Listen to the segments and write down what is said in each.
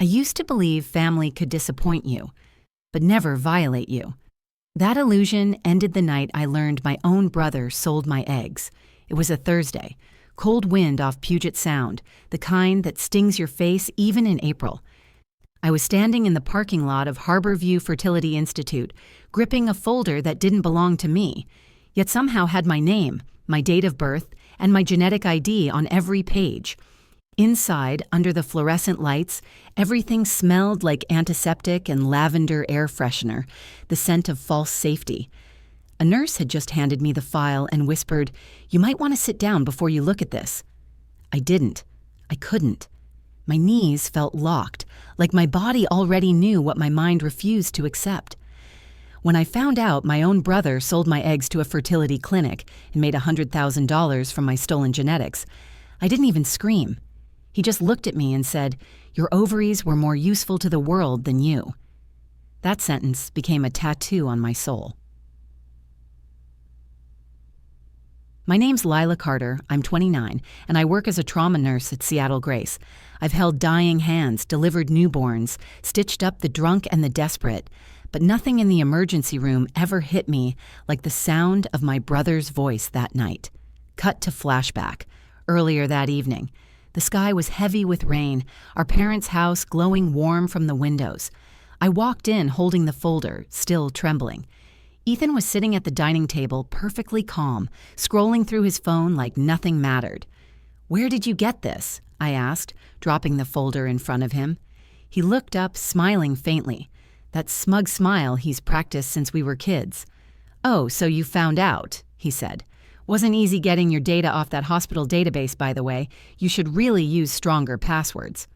I used to believe family could disappoint you, but never violate you. That illusion ended the night I learned my own brother sold my eggs. It was a Thursday. Cold wind off Puget Sound, the kind that stings your face even in April. I was standing in the parking lot of Harborview Fertility Institute, gripping a folder that didn't belong to me, yet somehow had my name, my date of birth, and my genetic ID on every page. Inside, under the fluorescent lights, everything smelled like antiseptic and lavender air freshener, the scent of false safety. A nurse had just handed me the file and whispered, "You might want to sit down before you look at this." I didn't. I couldn't. My knees felt locked, like my body already knew what my mind refused to accept. When I found out my own brother sold my eggs to a fertility clinic and made $100,000 from my stolen genetics, I didn't even scream. He just looked at me and said, "Your ovaries were more useful to the world than you." That sentence became a tattoo on my soul. My name's Lila Carter, I'm 29, and I work as a trauma nurse at Seattle Grace. I've held dying hands, delivered newborns, stitched up the drunk and the desperate, but nothing in the emergency room ever hit me like the sound of my brother's voice that night. Cut to flashback. Earlier that evening, the sky was heavy with rain, our parents' house glowing warm from the windows. I walked in holding the folder, still trembling. Ethan was sitting at the dining table, perfectly calm, scrolling through his phone like nothing mattered. "Where did you get this?" I asked, dropping the folder in front of him. He looked up, smiling faintly, that smug smile he's practiced since we were kids. "Oh, so you found out," he said. "Wasn't easy getting your data off that hospital database, by the way. You should really use stronger passwords."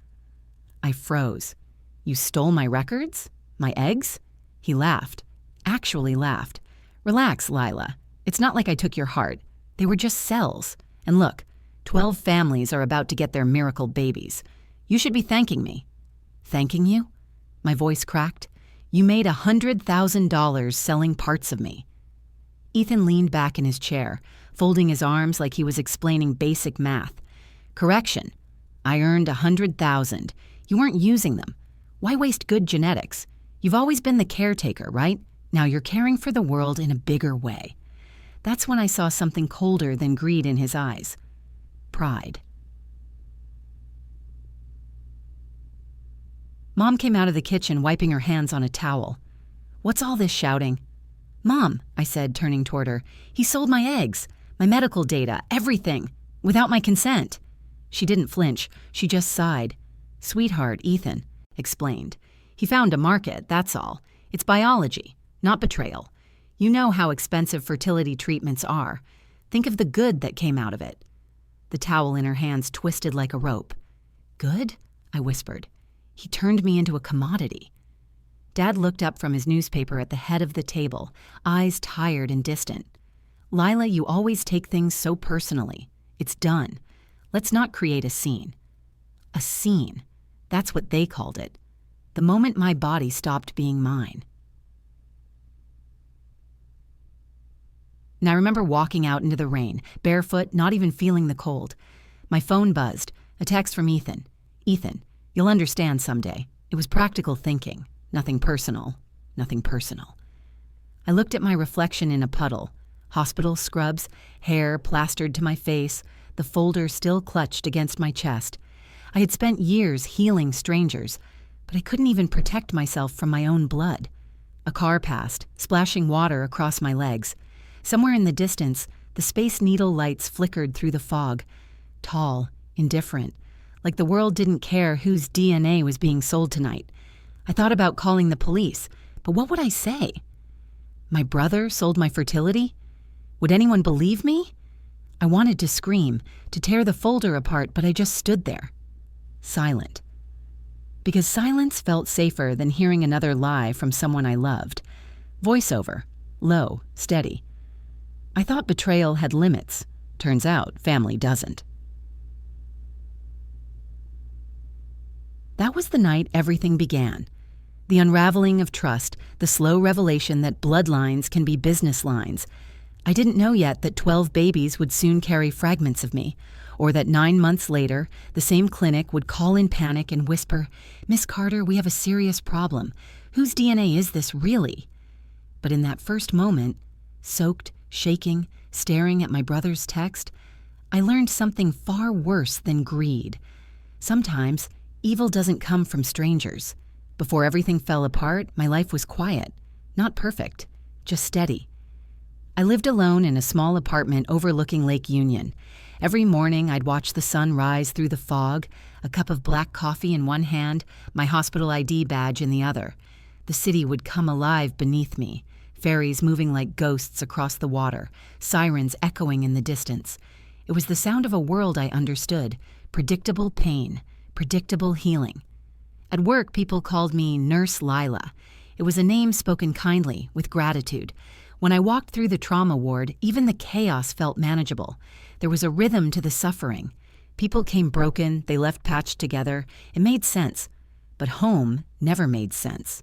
I froze. "You stole my records? My eggs?" He laughed. Actually laughed. "Relax, Lila. It's not like I took your heart. They were just cells. And look, 12 families are about to get their miracle babies. You should be thanking me." "Thanking you?" My voice cracked. "You made $100,000 selling parts of me." Ethan leaned back in his chair, folding his arms like he was explaining basic math. "Correction. I earned $100,000. You weren't using them. Why waste good genetics? You've always been the caretaker, right? Now you're caring for the world in a bigger way." That's when I saw something colder than greed in his eyes. Pride. Mom came out of the kitchen wiping her hands on a towel. "What's all this shouting?" "Mom," I said, turning toward her, "he sold my eggs, my medical data, everything, without my consent." She didn't flinch, she just sighed. "Sweetheart, Ethan," explained. "He found a market, that's all. It's biology, not betrayal. You know how expensive fertility treatments are. Think of the good that came out of it." The towel in her hands twisted like a rope. "Good?" I whispered. "He turned me into a commodity." Dad looked up from his newspaper at the head of the table, eyes tired and distant. "Lila, you always take things so personally. It's done. Let's not create a scene." A scene. That's what they called it. The moment my body stopped being mine. And I remember walking out into the rain, barefoot, not even feeling the cold. My phone buzzed, a text from Ethan. "Ethan, you'll understand someday. It was practical thinking. Nothing personal. Nothing personal." I looked at my reflection in a puddle. Hospital scrubs, hair plastered to my face, the folder still clutched against my chest. I had spent years healing strangers, but I couldn't even protect myself from my own blood. A car passed, splashing water across my legs. Somewhere in the distance, the Space Needle lights flickered through the fog. Tall, indifferent, like the world didn't care whose DNA was being sold tonight. I thought about calling the police, but what would I say? My brother sold my fertility? Would anyone believe me? I wanted to scream, to tear the folder apart, but I just stood there, silent. Because silence felt safer than hearing another lie from someone I loved. Voiceover, low, steady. I thought betrayal had limits. Turns out, family doesn't. That was the night everything began. The unraveling of trust, the slow revelation that bloodlines can be business lines. I didn't know yet that 12 babies would soon carry fragments of me, or that 9 months later, the same clinic would call in panic and whisper, "Miss Carter, we have a serious problem. Whose DNA is this really?" But in that first moment, soaked, shaking, staring at my brother's text, I learned something far worse than greed. Sometimes, evil doesn't come from strangers. Before everything fell apart, my life was quiet. Not perfect, just steady. I lived alone in a small apartment overlooking Lake Union. Every morning, I'd watch the sun rise through the fog, a cup of black coffee in one hand, my hospital ID badge in the other. The city would come alive beneath me, ferries moving like ghosts across the water, sirens echoing in the distance. It was the sound of a world I understood, predictable pain, predictable healing. At work, people called me Nurse Lila. It was a name spoken kindly, with gratitude. When I walked through the trauma ward, even the chaos felt manageable. There was a rhythm to the suffering. People came broken, they left patched together. It made sense. But home never made sense.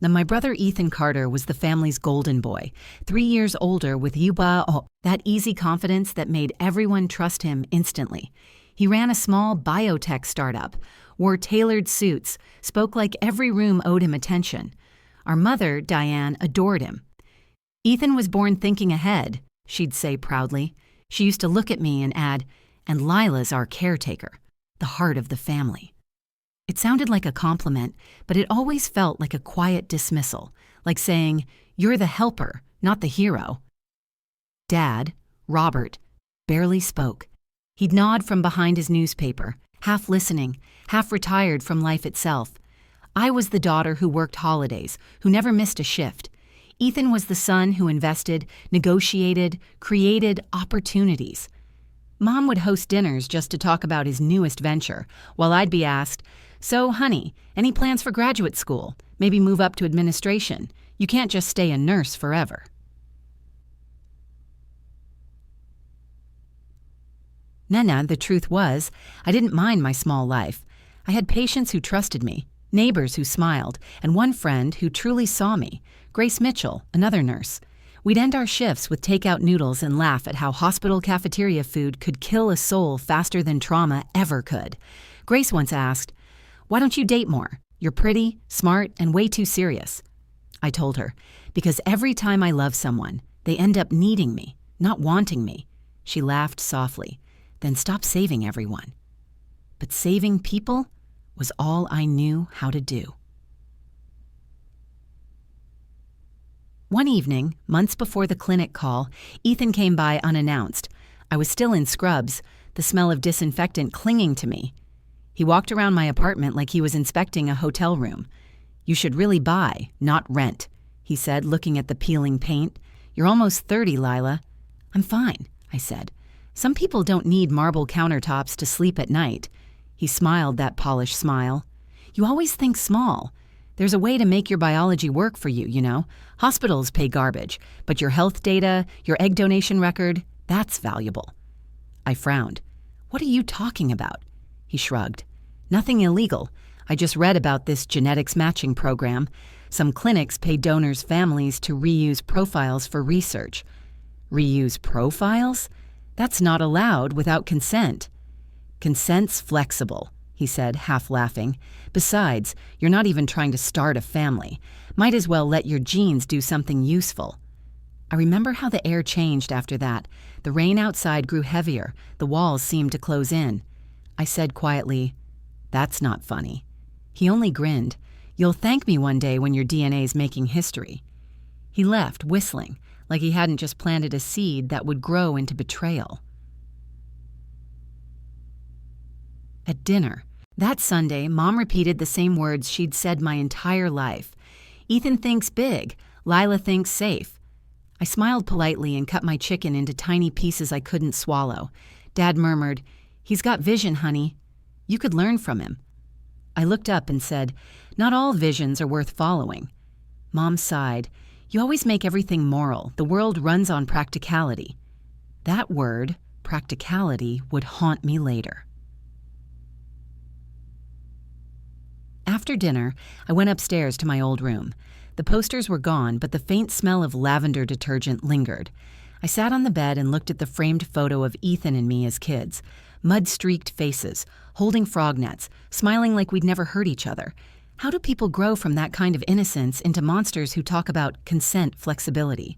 Now, my brother Ethan Carter was the family's golden boy, 3 years older with that easy confidence that made everyone trust him instantly. He ran a small biotech startup, wore tailored suits, spoke like every room owed him attention. Our mother, Diane, adored him. "Ethan was born thinking ahead," she'd say proudly. She used to look at me and add, "And Lila's our caretaker, the heart of the family." It sounded like a compliment, but it always felt like a quiet dismissal, like saying, "You're the helper, not the hero." Dad, Robert, barely spoke. He'd nod from behind his newspaper, half listening, half retired from life itself. I was the daughter who worked holidays, who never missed a shift. Ethan was the son who invested, negotiated, created opportunities. Mom would host dinners just to talk about his newest venture, while I'd be asked, "So, honey, any plans for graduate school? Maybe move up to administration. You can't just stay a nurse forever." Nana, the truth was, I didn't mind my small life. I had patients who trusted me, neighbors who smiled, and one friend who truly saw me, Grace Mitchell, another nurse. We'd end our shifts with takeout noodles and laugh at how hospital cafeteria food could kill a soul faster than trauma ever could. Grace once asked, "Why don't you date more? You're pretty, smart, and way too serious." I told her, "Because every time I love someone, they end up needing me, not wanting me." She laughed softly. "Then stop saving everyone." But saving people was all I knew how to do. One evening, months before the clinic call, Ethan came by unannounced. I was still in scrubs, the smell of disinfectant clinging to me. He walked around my apartment like he was inspecting a hotel room. "You should really buy, not rent," he said, looking at the peeling paint. "You're almost 30, Lila." "I'm fine," I said. "Some people don't need marble countertops to sleep at night." He smiled that polished smile. "You always think small. There's a way to make your biology work for you, you know. Hospitals pay garbage, but your health data, your egg donation record, that's valuable." I frowned. "What are you talking about?" He shrugged. "Nothing illegal. I just read about this genetics matching program. Some clinics pay donors' families to reuse profiles for research." "Reuse profiles? That's not allowed without consent." "Consent's flexible," he said, half laughing. "Besides, you're not even trying to start a family. Might as well let your genes do something useful." I remember how the air changed after that. The rain outside grew heavier. The walls seemed to close in. I said quietly, "That's not funny." He only grinned. "You'll thank me one day when your DNA's making history." He left, whistling, like he hadn't just planted a seed that would grow into betrayal. At dinner, that Sunday, Mom repeated the same words she'd said my entire life. "Ethan thinks big, Lila thinks safe." I smiled politely and cut my chicken into tiny pieces I couldn't swallow. Dad murmured, "He's got vision, honey. You could learn from him." I looked up and said, "Not all visions are worth following." Mom sighed. "You always make everything moral. The world runs on practicality." That word, practicality, would haunt me later. After dinner, I went upstairs to my old room. The posters were gone, but the faint smell of lavender detergent lingered. I sat on the bed and looked at the framed photo of Ethan and me as kids. Mud-streaked faces, holding frog nets, smiling like we'd never hurt each other. How do people grow from that kind of innocence into monsters who talk about consent flexibility?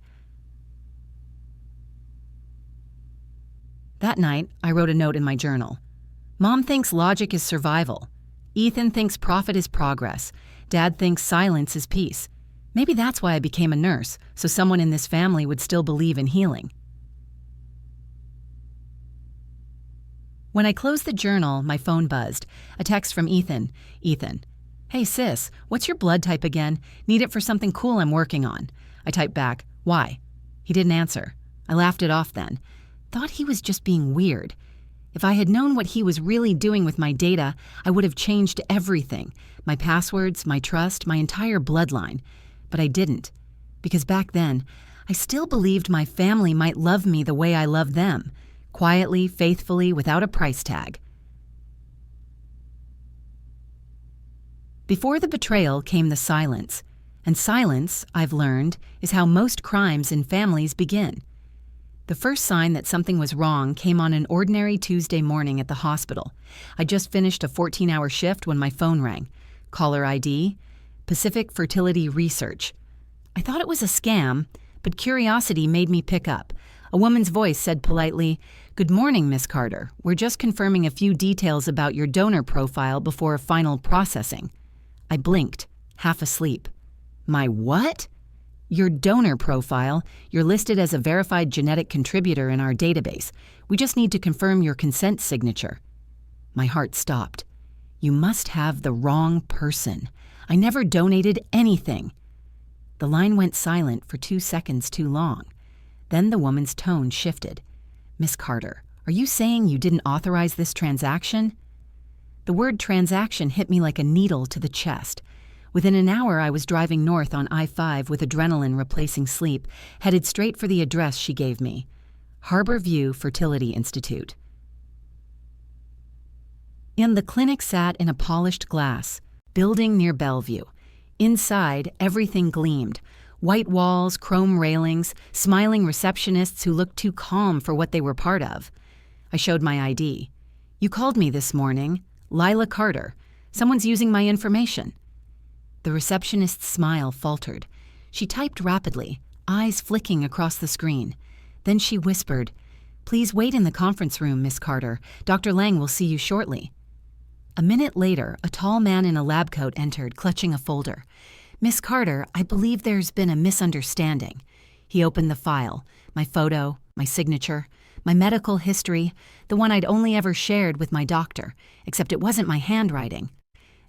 That night, I wrote a note in my journal. Mom thinks logic is survival. Ethan thinks profit is progress. Dad thinks silence is peace. Maybe that's why I became a nurse, so someone in this family would still believe in healing. When I closed the journal, my phone buzzed. A text from Ethan. Ethan. Hey sis, what's your blood type again? Need it for something cool I'm working on. I typed back, why? He didn't answer. I laughed it off then. Thought he was just being weird. If I had known what he was really doing with my data, I would have changed everything. My passwords, my trust, my entire bloodline. But I didn't. Because back then, I still believed my family might love me the way I loved them. Quietly, faithfully, without a price tag. Before the betrayal came the silence. And silence, I've learned, is how most crimes in families begin. The first sign that something was wrong came on an ordinary Tuesday morning at the hospital. I just finished a 14-hour shift when my phone rang. Caller ID, Pacific Fertility Research. I thought it was a scam, but curiosity made me pick up. A woman's voice said politely, "Good morning, Miss Carter. We're just confirming a few details about your donor profile before final processing." I blinked, half asleep. My what? Your donor profile. You're listed as a verified genetic contributor in our database. We just need to confirm your consent signature. My heart stopped. You must have the wrong person. I never donated anything. The line went silent for 2 seconds too long. Then the woman's tone shifted. Miss Carter, are you saying you didn't authorize this transaction? The word transaction hit me like a needle to the chest. Within an hour, I was driving north on I-5 with adrenaline replacing sleep, headed straight for the address she gave me. Harbor View Fertility Institute. And the clinic sat in a polished glass, building near Bellevue. Inside, everything gleamed. White walls, chrome railings, smiling receptionists who looked too calm for what they were part of. I showed my ID. You called me this morning. Lila Carter. Someone's using my information. The receptionist's smile faltered. She typed rapidly, eyes flicking across the screen. Then she whispered, "Please wait in the conference room, Miss Carter. Dr. Lang will see you shortly." A minute later, a tall man in a lab coat entered, clutching a folder. "Miss Carter, I believe there's been a misunderstanding." He opened the file, my photo, my signature, my medical history, the one I'd only ever shared with my doctor, except it wasn't my handwriting.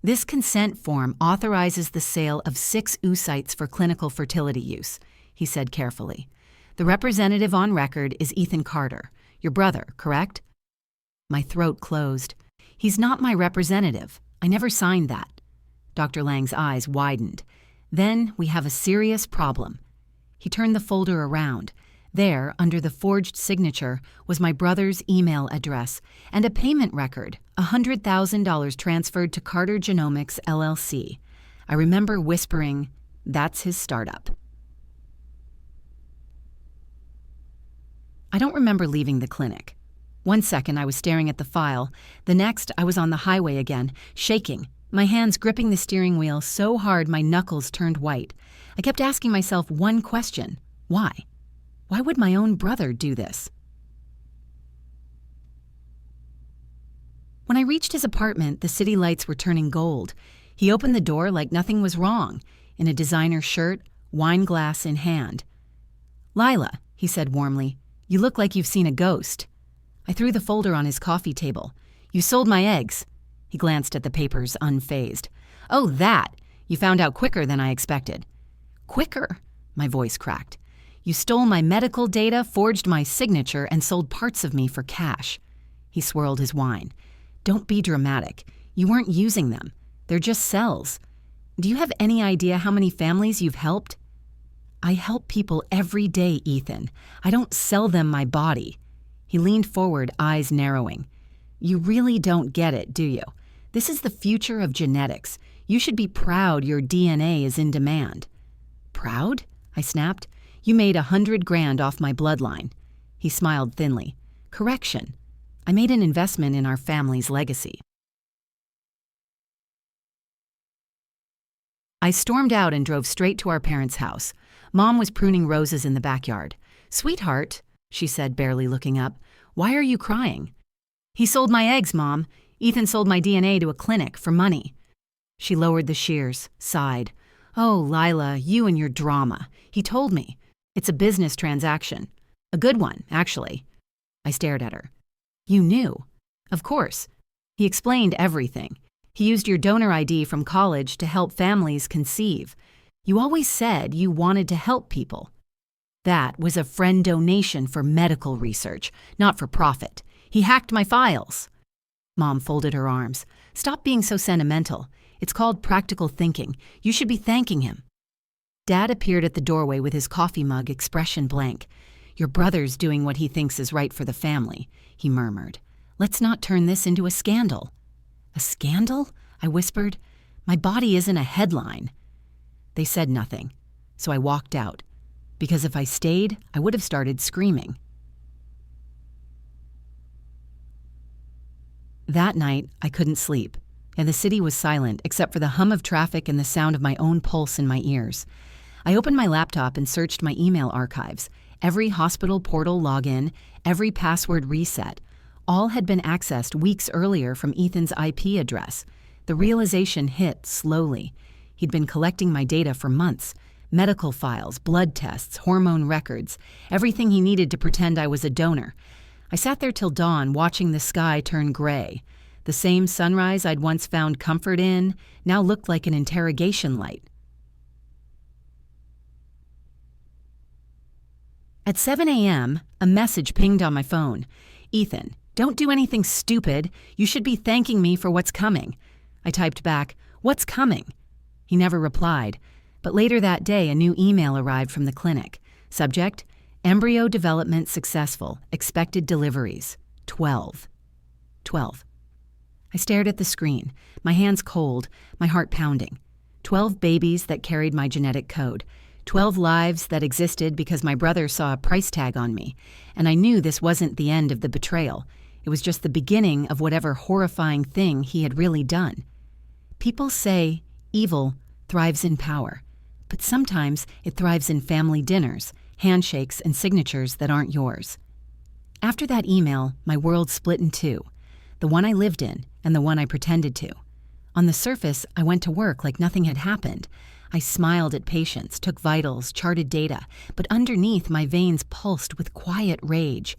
This consent form authorizes the sale of 6 oocytes for clinical fertility use, he said carefully. The representative on record is Ethan Carter, your brother, correct? My throat closed. He's not my representative. I never signed that. Dr. Lang's eyes widened. Then we have a serious problem. He turned the folder around. There, under the forged signature, was my brother's email address and a payment record, $100,000 transferred to Carter Genomics, LLC. I remember whispering, "That's his startup." I don't remember leaving the clinic. One second I was staring at the file. The next I was on the highway again, shaking, my hands gripping the steering wheel so hard my knuckles turned white. I kept asking myself one question. Why? Why would my own brother do this? When I reached his apartment, the city lights were turning gold. He opened the door like nothing was wrong, in a designer shirt, wine glass in hand. "Lila," he said warmly, "you look like you've seen a ghost." I threw the folder on his coffee table. "You sold my eggs." He glanced at the papers, unfazed. "Oh, that! You found out quicker than I expected." "Quicker?" My voice cracked. "You stole my medical data, forged my signature, and sold parts of me for cash." He swirled his wine. "Don't be dramatic. You weren't using them. They're just cells. Do you have any idea how many families you've helped?" "I help people every day, Ethan. I don't sell them my body." He leaned forward, eyes narrowing. "You really don't get it, do you? This is the future of genetics. You should be proud your DNA is in demand." "Proud?" I snapped. You made 100 grand off my bloodline. He smiled thinly. Correction. I made an investment in our family's legacy. I stormed out and drove straight to our parents' house. Mom was pruning roses in the backyard. Sweetheart, she said, barely looking up, why are you crying? He sold my eggs, Mom. Ethan sold my DNA to a clinic for money. She lowered the shears, sighed. Oh, Lila, you and your drama. He told me. It's a business transaction. A good one, actually. I stared at her. You knew. Of course. He explained everything. He used your donor ID from college to help families conceive. You always said you wanted to help people. That was a friend donation for medical research, not for profit. He hacked my files. Mom folded her arms. Stop being so sentimental. It's called practical thinking. You should be thanking him. Dad appeared at the doorway with his coffee mug, expression blank. Your brother's doing what he thinks is right for the family, he murmured. Let's not turn this into a scandal. A scandal? I whispered. My body isn't a headline. They said nothing, so I walked out, because if I stayed, I would have started screaming. That night, I couldn't sleep, and the city was silent except for the hum of traffic and the sound of my own pulse in my ears. I opened my laptop and searched my email archives. Every hospital portal login, every password reset, all had been accessed weeks earlier from Ethan's IP address. The realization hit slowly. He'd been collecting my data for months. Medical files, blood tests, hormone records, everything he needed to pretend I was a donor. I sat there till dawn watching the sky turn gray. The same sunrise I'd once found comfort in now looked like an interrogation light. At 7 a.m., a message pinged on my phone. Ethan, don't do anything stupid. You should be thanking me for what's coming. I typed back, what's coming? He never replied, but later that day a new email arrived from the clinic. Subject, embryo development successful, expected deliveries, 12. 12. I stared at the screen, my hands cold, my heart pounding. 12 babies that carried my genetic code. 12 lives that existed because my brother saw a price tag on me, and I knew this wasn't the end of the betrayal. It was just the beginning of whatever horrifying thing he had really done. People say evil thrives in power, but sometimes it thrives in family dinners, handshakes, and signatures that aren't yours. After that email, my world split in two, the one I lived in and the one I pretended to. On the surface, I went to work like nothing had happened. I smiled at patients, took vitals, charted data, but underneath my veins pulsed with quiet rage.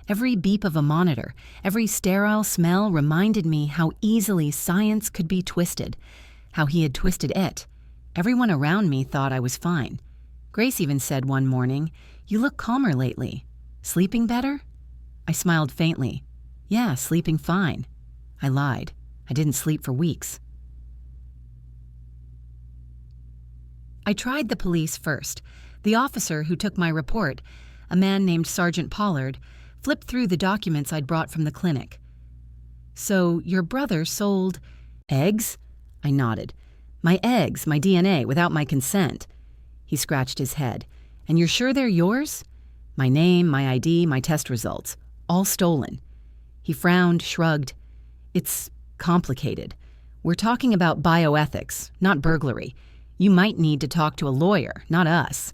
Every beep of a monitor, every sterile smell reminded me how easily science could be twisted, how he had twisted it. Everyone around me thought I was fine. Grace even said one morning, "You look calmer lately. Sleeping better?" I smiled faintly. "Yeah, sleeping fine." I lied. I didn't sleep for weeks. I tried the police first. The officer who took my report, a man named Sergeant Pollard, flipped through the documents I'd brought from the clinic. "So your brother sold eggs?" I nodded. "My eggs, my DNA, without my consent." He scratched his head. "And you're sure they're yours?" "My name, my ID, my test results. All stolen." He frowned, shrugged. "It's complicated. We're talking about bioethics, not burglary. You might need to talk to a lawyer, not us."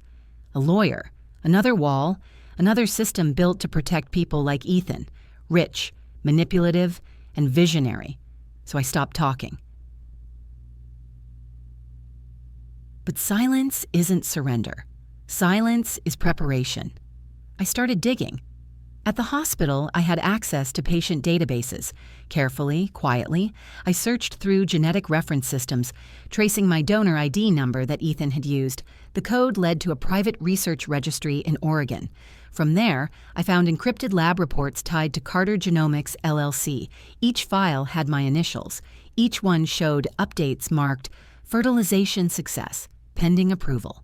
A lawyer. Another wall. Another system built to protect people like Ethan. Rich, manipulative, and visionary. So I stopped talking. But silence isn't surrender. Silence is preparation. I started digging. At the hospital, I had access to patient databases. Carefully, quietly, I searched through genetic reference systems, tracing my donor ID number that Ethan had used. The code led to a private research registry in Oregon. From there, I found encrypted lab reports tied to Carter Genomics, LLC. Each file had my initials. Each one showed updates marked fertilization success, pending approval.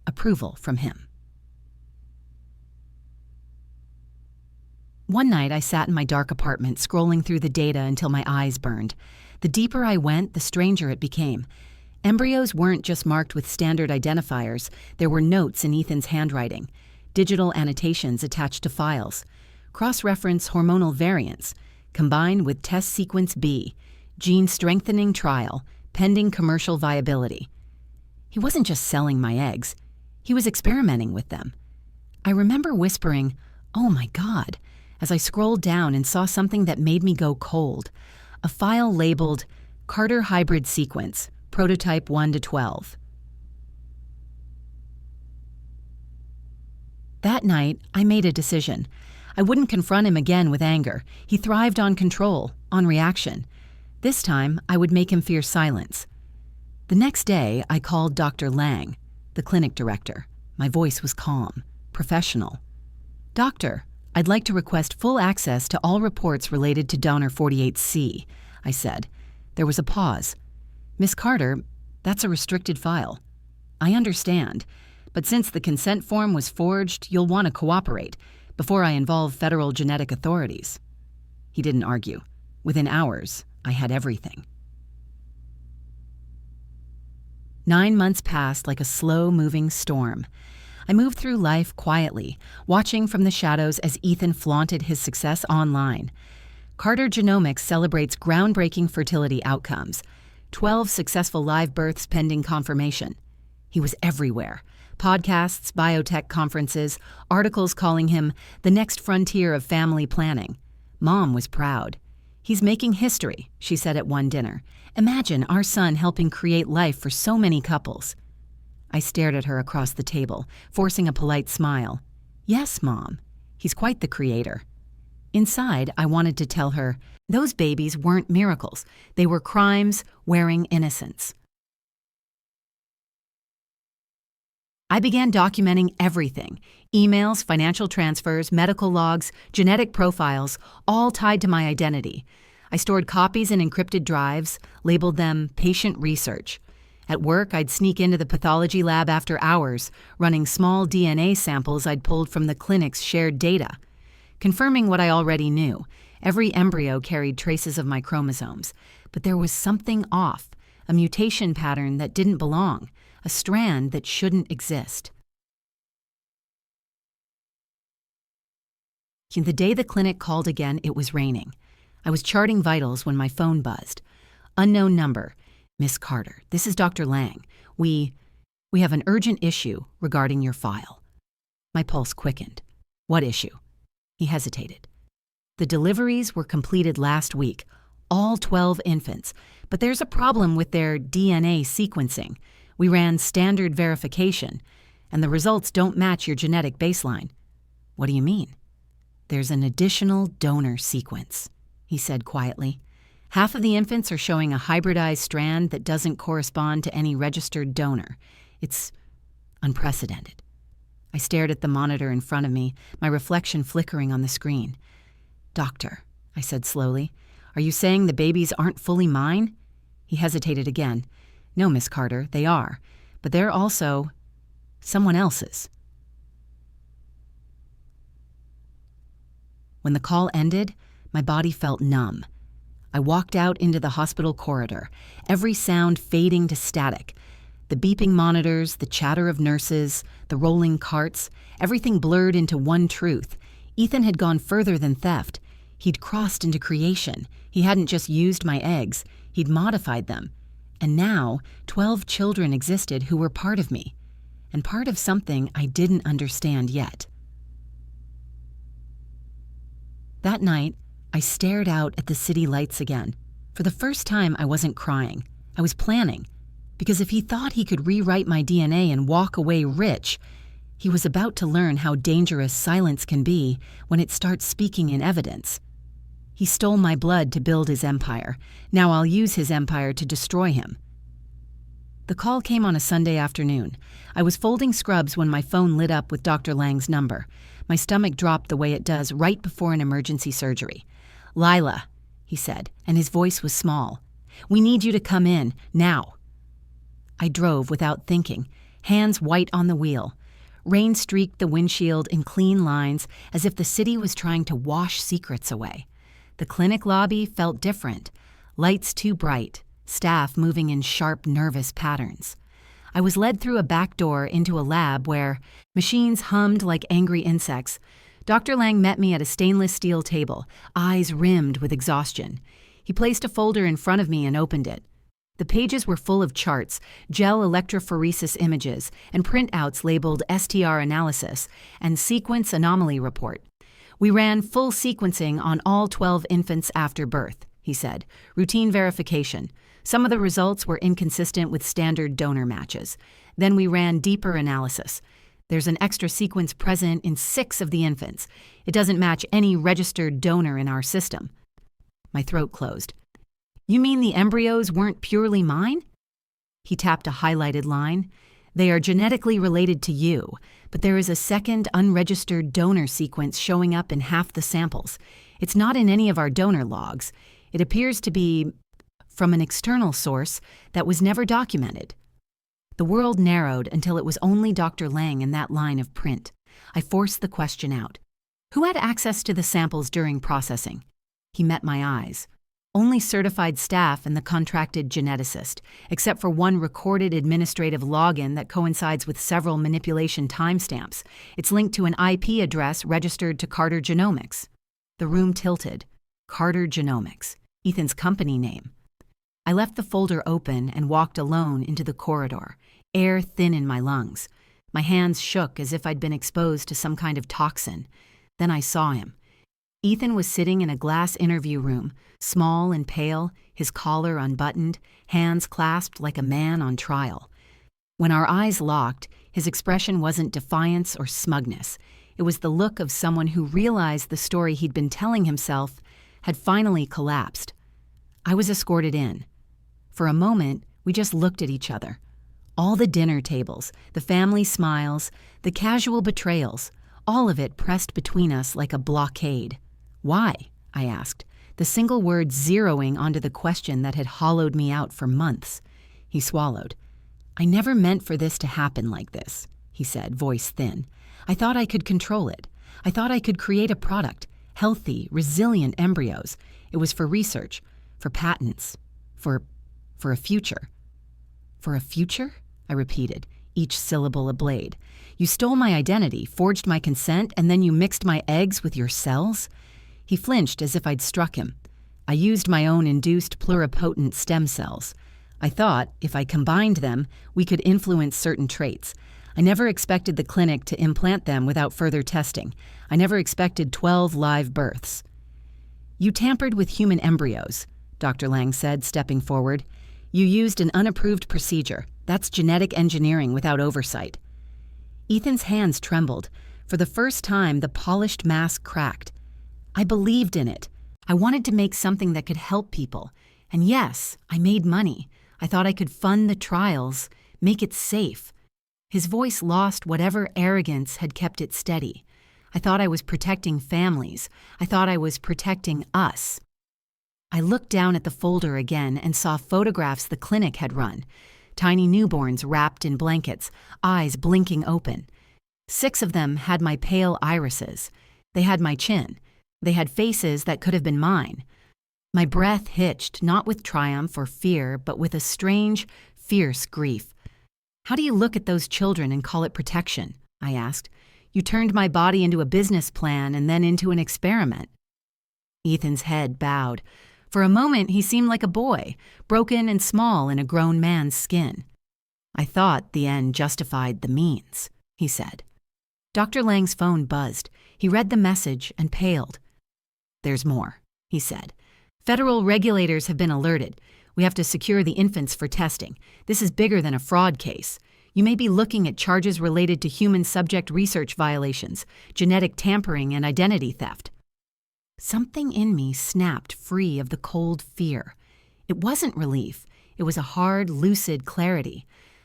Approval from him. One night, I sat in my dark apartment, scrolling through the data until my eyes burned. The deeper I went, the stranger it became. Embryos weren't just marked with standard identifiers, there were notes in Ethan's handwriting, digital annotations attached to files, cross-reference hormonal variants, combined with test sequence B, gene strengthening trial, pending commercial viability. He wasn't just selling my eggs, he was experimenting with them. I remember whispering, "Oh my God," as I scrolled down and saw something that made me go cold. A file labeled Carter Hybrid Sequence, Prototype 1 to 12. That night, I made a decision. I wouldn't confront him again with anger. He thrived on control, on reaction. This time, I would make him fear silence. The next day, I called Dr. Lang, the clinic director. My voice was calm, professional. "Doctor, I'd like to request full access to all reports related to donor 48C, I said. There was a pause. "Miss Carter, that's a restricted file." "I understand, but since the consent form was forged, you'll want to cooperate before I involve federal genetic authorities." He didn't argue. Within hours, I had everything. 9 months passed like a slow-moving storm. I moved through life quietly, watching from the shadows as Ethan flaunted his success online. Carter Genomics celebrates groundbreaking fertility outcomes. 12 successful live births pending confirmation. He was everywhere. Podcasts, biotech conferences, articles calling him the next frontier of family planning. Mom was proud. "He's making history," she said at one dinner. "Imagine our son helping create life for so many couples." I stared at her across the table, forcing a polite smile. "Yes, Mom. He's quite the creator." Inside, I wanted to tell her, those babies weren't miracles. They were crimes wearing innocence. I began documenting everything: emails, financial transfers, medical logs, genetic profiles, all tied to my identity. I stored copies in encrypted drives, labeled them patient research. At work, I'd sneak into the pathology lab after hours, running small DNA samples I'd pulled from the clinic's shared data. Confirming what I already knew, every embryo carried traces of my chromosomes. But there was something off, a mutation pattern that didn't belong, a strand that shouldn't exist. The day the clinic called again, it was raining. I was charting vitals when my phone buzzed. Unknown number. "Miss Carter, this is Dr. Lang. We have an urgent issue regarding your file." My pulse quickened. "What issue?" He hesitated. "The deliveries were completed last week, all 12 infants, but there's a problem with their DNA sequencing. We ran standard verification, and the results don't match your genetic baseline." "What do you mean?" "There's an additional donor sequence," he said quietly. "Half of the infants are showing a hybridized strand that doesn't correspond to any registered donor. It's unprecedented." I stared at the monitor in front of me, my reflection flickering on the screen. "Doctor," I said slowly, "are you saying the babies aren't fully mine?" He hesitated again. "No, Miss Carter, they are, but they're also someone else's." When the call ended, my body felt numb. I walked out into the hospital corridor, every sound fading to static. The beeping monitors, the chatter of nurses, the rolling carts, everything blurred into one truth. Ethan had gone further than theft. He'd crossed into creation. He hadn't just used my eggs, he'd modified them. And now, 12 children existed who were part of me, and part of something I didn't understand yet. That night, I stared out at the city lights again. For the first time, I wasn't crying. I was planning. Because if he thought he could rewrite my DNA and walk away rich, he was about to learn how dangerous silence can be when it starts speaking in evidence. He stole my blood to build his empire. Now I'll use his empire to destroy him. The call came on a Sunday afternoon. I was folding scrubs when my phone lit up with Dr. Lang's number. My stomach dropped the way it does right before an emergency surgery. "Lila," he said, and his voice was small. "We need you to come in, now." I drove without thinking, hands white on the wheel. Rain streaked the windshield in clean lines as if the city was trying to wash secrets away. The clinic lobby felt different, lights too bright, staff moving in sharp, nervous patterns. I was led through a back door into a lab where machines hummed like angry insects. Dr. Lang met me at a stainless steel table, eyes rimmed with exhaustion. He placed a folder in front of me and opened it. The pages were full of charts, gel electrophoresis images, and printouts labeled STR analysis and sequence anomaly report. We ran full sequencing on all 12 infants after birth, he said. Routine verification. Some of the results were inconsistent with standard donor matches. Then we ran deeper analysis. There's an extra sequence present in 6 of the infants. It doesn't match any registered donor in our system. My throat closed. You mean the embryos weren't purely mine? He tapped a highlighted line. They are genetically related to you, but there is a second unregistered donor sequence showing up in half the samples. It's not in any of our donor logs. It appears to be from an external source that was never documented. The world narrowed until it was only Dr. Lang in that line of print. I forced the question out. Who had access to the samples during processing? He met my eyes. Only certified staff and the contracted geneticist, except for one recorded administrative login that coincides with several manipulation timestamps. It's linked to an IP address registered to Carter Genomics. The room tilted. Carter Genomics, Ethan's company name. I left the folder open and walked alone into the corridor, air thin in my lungs. My hands shook as if I'd been exposed to some kind of toxin. Then I saw him. Ethan was sitting in a glass interview room, small and pale, his collar unbuttoned, hands clasped like a man on trial. When our eyes locked, his expression wasn't defiance or smugness. It was the look of someone who realized the story he'd been telling himself had finally collapsed. I was escorted in. For a moment, we just looked at each other. All the dinner tables, the family smiles, the casual betrayals, all of it pressed between us like a blockade. Why? I asked, the single word zeroing onto the question that had hollowed me out for months. He swallowed. I never meant for this to happen like this, he said, voice thin. I thought I could control it. I thought I could create a product, healthy, resilient embryos. It was for research, for patents, for a future. For a future? I repeated, each syllable a blade. You stole my identity, forged my consent, and then you mixed my eggs with your cells? He flinched as if I'd struck him. I used my own induced pluripotent stem cells. I thought, if I combined them, we could influence certain traits. I never expected the clinic to implant them without further testing. I never expected 12 live births. You tampered with human embryos, Dr. Lang said, stepping forward. You used an unapproved procedure. That's genetic engineering without oversight. Ethan's hands trembled. For the first time, the polished mask cracked. I believed in it. I wanted to make something that could help people. And yes, I made money. I thought I could fund the trials, make it safe. His voice lost whatever arrogance had kept it steady. I thought I was protecting families. I thought I was protecting us. I looked down at the folder again and saw photographs the clinic had run. Tiny newborns wrapped in blankets, eyes blinking open. 6 of them had my pale irises. They had my chin. They had faces that could have been mine. My breath hitched, not with triumph or fear, but with a strange, fierce grief. How do you look at those children and call it protection? I asked. You turned my body into a business plan and then into an experiment. Ethan's head bowed. For a moment, he seemed like a boy, broken and small in a grown man's skin. I thought the end justified the means, he said. Dr. Lang's phone buzzed. He read the message and paled. There's more, he said. Federal regulators have been alerted. We have to secure the infants for testing. This is bigger than a fraud case. You may be looking at charges related to human subject research violations, genetic tampering, and identity theft. Something in me snapped free of the cold fear. It wasn't relief. It was a hard, lucid clarity.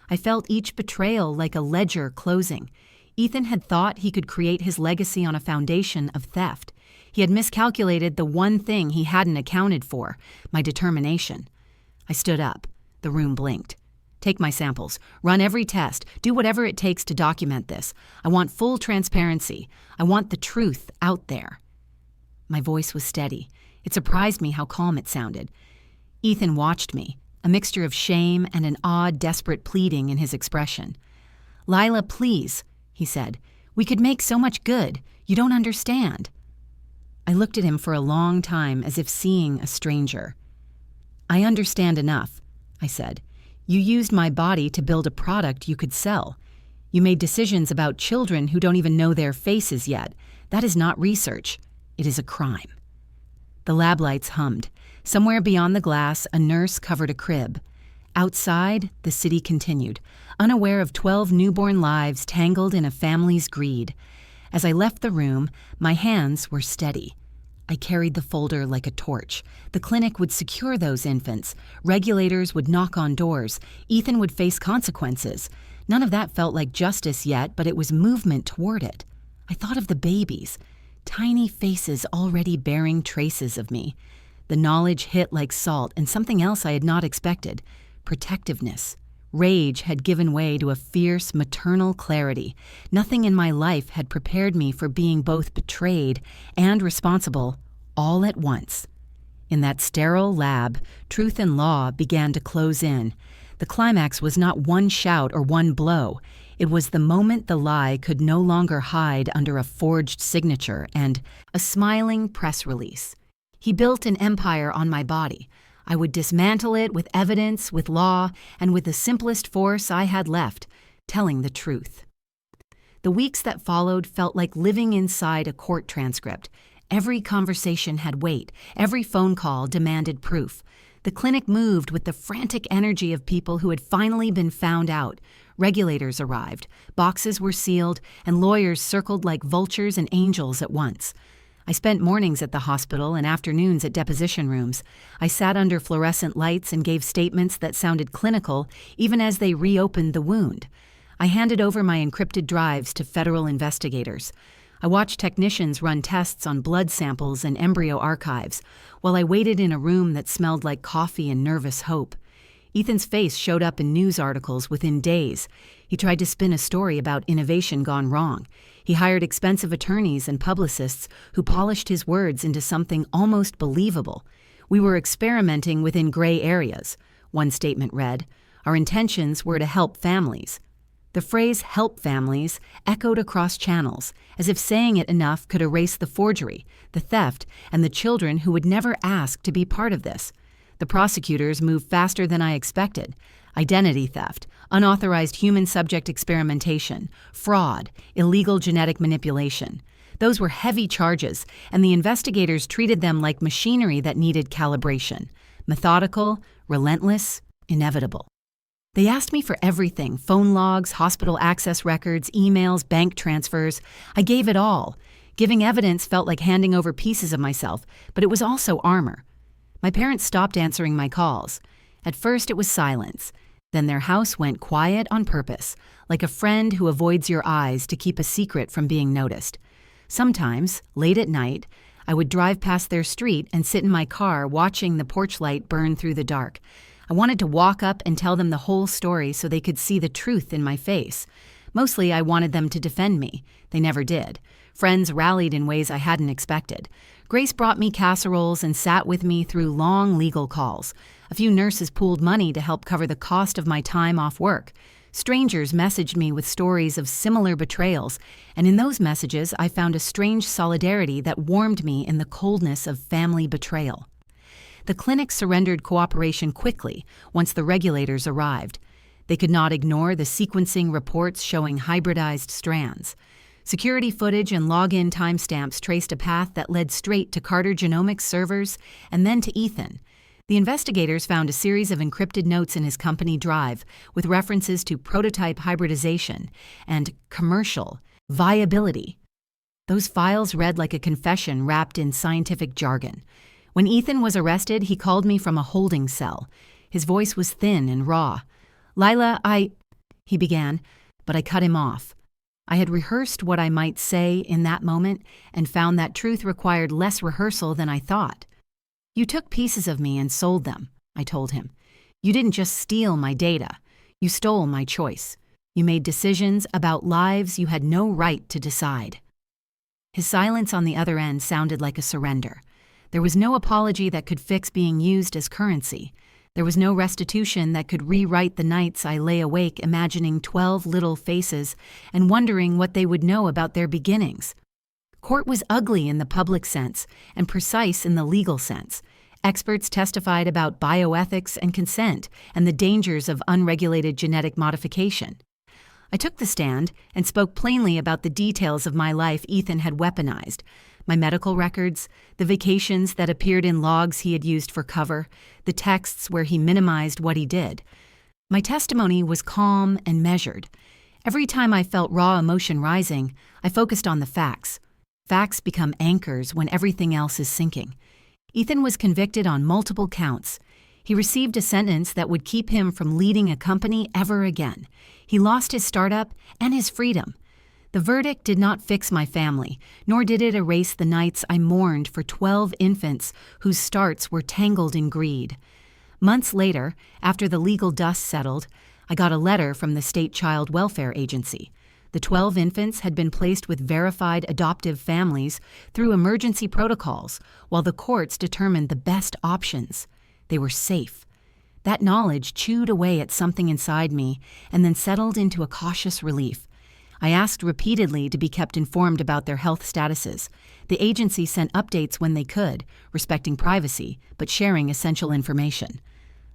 I felt each betrayal like a ledger closing. Ethan had thought he could create his legacy on a foundation of theft. He had miscalculated the one thing he hadn't accounted for, my determination. I stood up. The room blinked. Take my samples. Run every test. Do whatever it takes to document this. I want full transparency. I want the truth out there. My voice was steady. It surprised me how calm it sounded. Ethan watched me, a mixture of shame and an odd, desperate pleading in his expression. "Lila, please," he said. "We could make so much good. You don't understand." I looked at him for a long time as if seeing a stranger. "I understand enough," I said. "You used my body to build a product you could sell. You made decisions about children who don't even know their faces yet. That is not research. It is a crime." The lab lights hummed. Somewhere beyond the glass, a nurse covered a crib. Outside, the city continued, unaware of 12 newborn lives tangled in a family's greed. As I left the room, my hands were steady. I carried the folder like a torch. The clinic would secure those infants. Regulators would knock on doors. Ethan would face consequences. None of that felt like justice yet, but it was movement toward it. I thought of the babies, tiny faces already bearing traces of me. The knowledge hit like salt, and something else I had not expected: protectiveness. Rage had given way to a fierce, maternal clarity. Nothing in my life had prepared me for being both betrayed and responsible, all at once. In that sterile lab, truth and law began to close in. The climax was not one shout or one blow. It was the moment the lie could no longer hide under a forged signature and a smiling press release. He built an empire on my body. I would dismantle it with evidence, with law, and with the simplest force I had left: telling the truth. The weeks that followed felt like living inside a court transcript. Every conversation had weight. Every phone call demanded proof. The clinic moved with the frantic energy of people who had finally been found out. Regulators arrived, boxes were sealed, and lawyers circled like vultures and angels at once. I spent mornings at the hospital and afternoons at deposition rooms. I sat under fluorescent lights and gave statements that sounded clinical even as they reopened the wound. I handed over my encrypted drives to federal investigators. I watched technicians run tests on blood samples and embryo archives, while I waited in a room that smelled like coffee and nervous hope. Ethan's face showed up in news articles within days. He tried to spin a story about innovation gone wrong. He hired expensive attorneys and publicists who polished his words into something almost believable. "We were experimenting within gray areas," one statement read. "Our intentions were to help families." The phrase "help families" echoed across channels, as if saying it enough could erase the forgery, the theft, and the children who would never ask to be part of this. The prosecutors moved faster than I expected. Identity theft, unauthorized human subject experimentation, fraud, illegal genetic manipulation. Those were heavy charges, and the investigators treated them like machinery that needed calibration. Methodical, relentless, inevitable. They asked me for everything: phone logs, hospital access records, emails, bank transfers. I gave it all. Giving evidence felt like handing over pieces of myself, but it was also armor. My parents stopped answering my calls. At first it was silence. Then their house went quiet on purpose, like a friend who avoids your eyes to keep a secret from being noticed. Sometimes, late at night, I would drive past their street and sit in my car watching the porch light burn through the dark. I wanted to walk up and tell them the whole story so they could see the truth in my face. Mostly I wanted them to defend me. They never did. Friends rallied in ways I hadn't expected. Grace brought me casseroles and sat with me through long legal calls. A few nurses pooled money to help cover the cost of my time off work. Strangers messaged me with stories of similar betrayals, and in those messages I found a strange solidarity that warmed me in the coldness of family betrayal. The clinic surrendered cooperation quickly once the regulators arrived. They could not ignore the sequencing reports showing hybridized strands. Security footage and login timestamps traced a path that led straight to Carter Genomics servers and then to Ethan. The investigators found a series of encrypted notes in his company drive with references to prototype hybridization and commercial viability. Those files read like a confession wrapped in scientific jargon. When Ethan was arrested, he called me from a holding cell. His voice was thin and raw. "Lila, he began, but I cut him off. I had rehearsed what I might say in that moment and found that truth required less rehearsal than I thought. "You took pieces of me and sold them," I told him. "You didn't just steal my data. You stole my choice. You made decisions about lives you had no right to decide." His silence on the other end sounded like a surrender. There was no apology that could fix being used as currency. There was no restitution that could rewrite the nights I lay awake imagining 12 little faces and wondering what they would know about their beginnings. Court was ugly in the public sense and precise in the legal sense. Experts testified about bioethics and consent and the dangers of unregulated genetic modification. I took the stand and spoke plainly about the details of my life Ethan had weaponized, my medical records, the vacations that appeared in logs he had used for cover, the texts where he minimized what he did. My testimony was calm and measured. Every time I felt raw emotion rising, I focused on the facts. Facts become anchors when everything else is sinking. Ethan was convicted on multiple counts. He received a sentence that would keep him from leading a company ever again. He lost his startup and his freedom. The verdict did not fix my family, nor did it erase the nights I mourned for 12 infants whose starts were tangled in greed. Months later, after the legal dust settled, I got a letter from the state child welfare agency. The 12 infants had been placed with verified adoptive families through emergency protocols, while the courts determined the best options. They were safe. That knowledge chewed away at something inside me and then settled into a cautious relief. I asked repeatedly to be kept informed about their health statuses. The agency sent updates when they could, respecting privacy, but sharing essential information.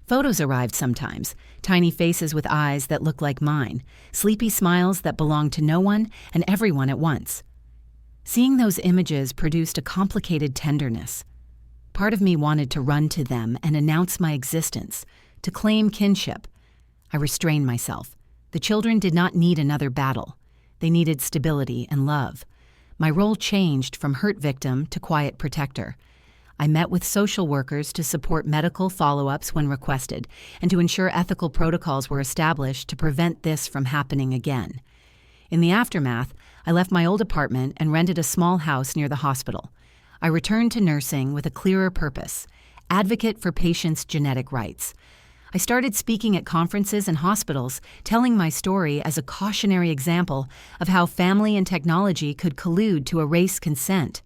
Photos arrived sometimes, tiny faces with eyes that looked like mine, sleepy smiles that belonged to no one and everyone at once. Seeing those images produced a complicated tenderness. Part of me wanted to run to them and announce my existence, to claim kinship. I restrained myself. The children did not need another battle. They needed stability and love. My role changed from hurt victim to quiet protector. I met with social workers to support medical follow-ups when requested and to ensure ethical protocols were established to prevent this from happening again. In the aftermath, I left my old apartment and rented a small house near the hospital. I returned to nursing with a clearer purpose: advocate for patients' genetic rights. I started speaking at conferences and hospitals, telling my story as a cautionary example of how family and technology could collude to erase consent.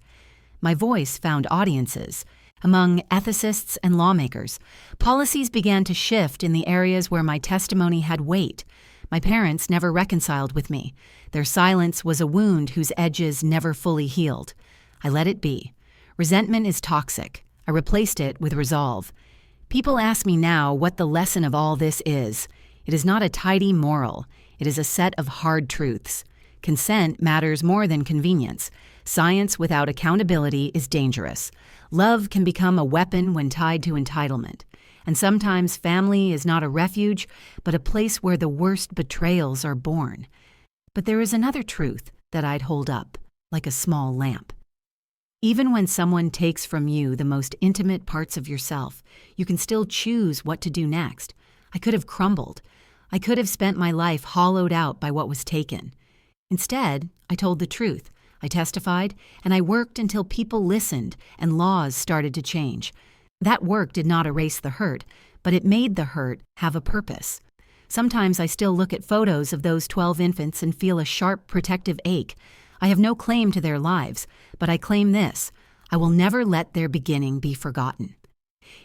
My voice found audiences. Among ethicists and lawmakers, policies began to shift in the areas where my testimony had weight. My parents never reconciled with me. Their silence was a wound whose edges never fully healed. I let it be. Resentment is toxic. I replaced it with resolve. People ask me now what the lesson of all this is. It is not a tidy moral. It is a set of hard truths. Consent matters more than convenience. Science without accountability is dangerous. Love can become a weapon when tied to entitlement. And sometimes family is not a refuge, but a place where the worst betrayals are born. But there is another truth that I'd hold up, like a small lamp. Even when someone takes from you the most intimate parts of yourself, you can still choose what to do next. I could have crumbled. I could have spent my life hollowed out by what was taken. Instead, I told the truth. I testified, and I worked until people listened and laws started to change. That work did not erase the hurt, but it made the hurt have a purpose. Sometimes I still look at photos of those 12 infants and feel a sharp protective ache. I have no claim to their lives, but I claim this: I will never let their beginning be forgotten.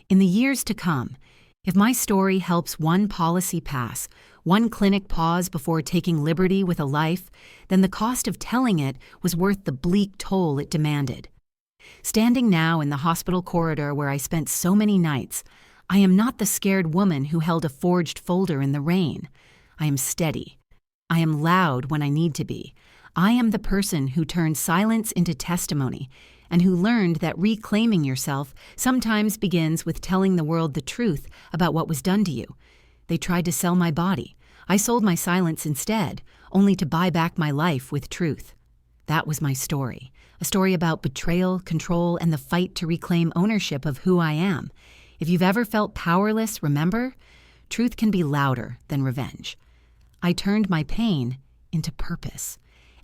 In the years to come, if my story helps one policy pass, one clinic pause before taking liberty with a life, then the cost of telling it was worth the bleak toll it demanded. Standing now in the hospital corridor where I spent so many nights, I am not the scared woman who held a forged folder in the rain. I am steady. I am loud when I need to be. I am the person who turned silence into testimony and who learned that reclaiming yourself sometimes begins with telling the world the truth about what was done to you. They tried to sell my body. I sold my silence instead, only to buy back my life with truth. That was my story, a story about betrayal, control, and the fight to reclaim ownership of who I am. If you've ever felt powerless, remember, truth can be louder than revenge. I turned my pain into purpose.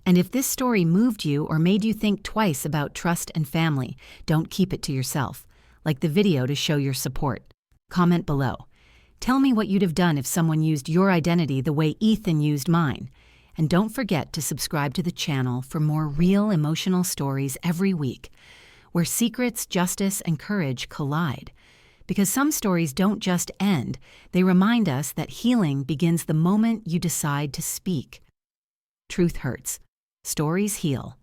And if this story moved you or made you think twice about trust and family, don't keep it to yourself. Like the video to show your support. Comment below. Tell me what you'd have done if someone used your identity the way Ethan used mine. And don't forget to subscribe to the channel for more real emotional stories every week, where secrets, justice, and courage collide. because some stories don't just end, they remind us that healing begins the moment you decide to speak. Truth hurts. Stories heal.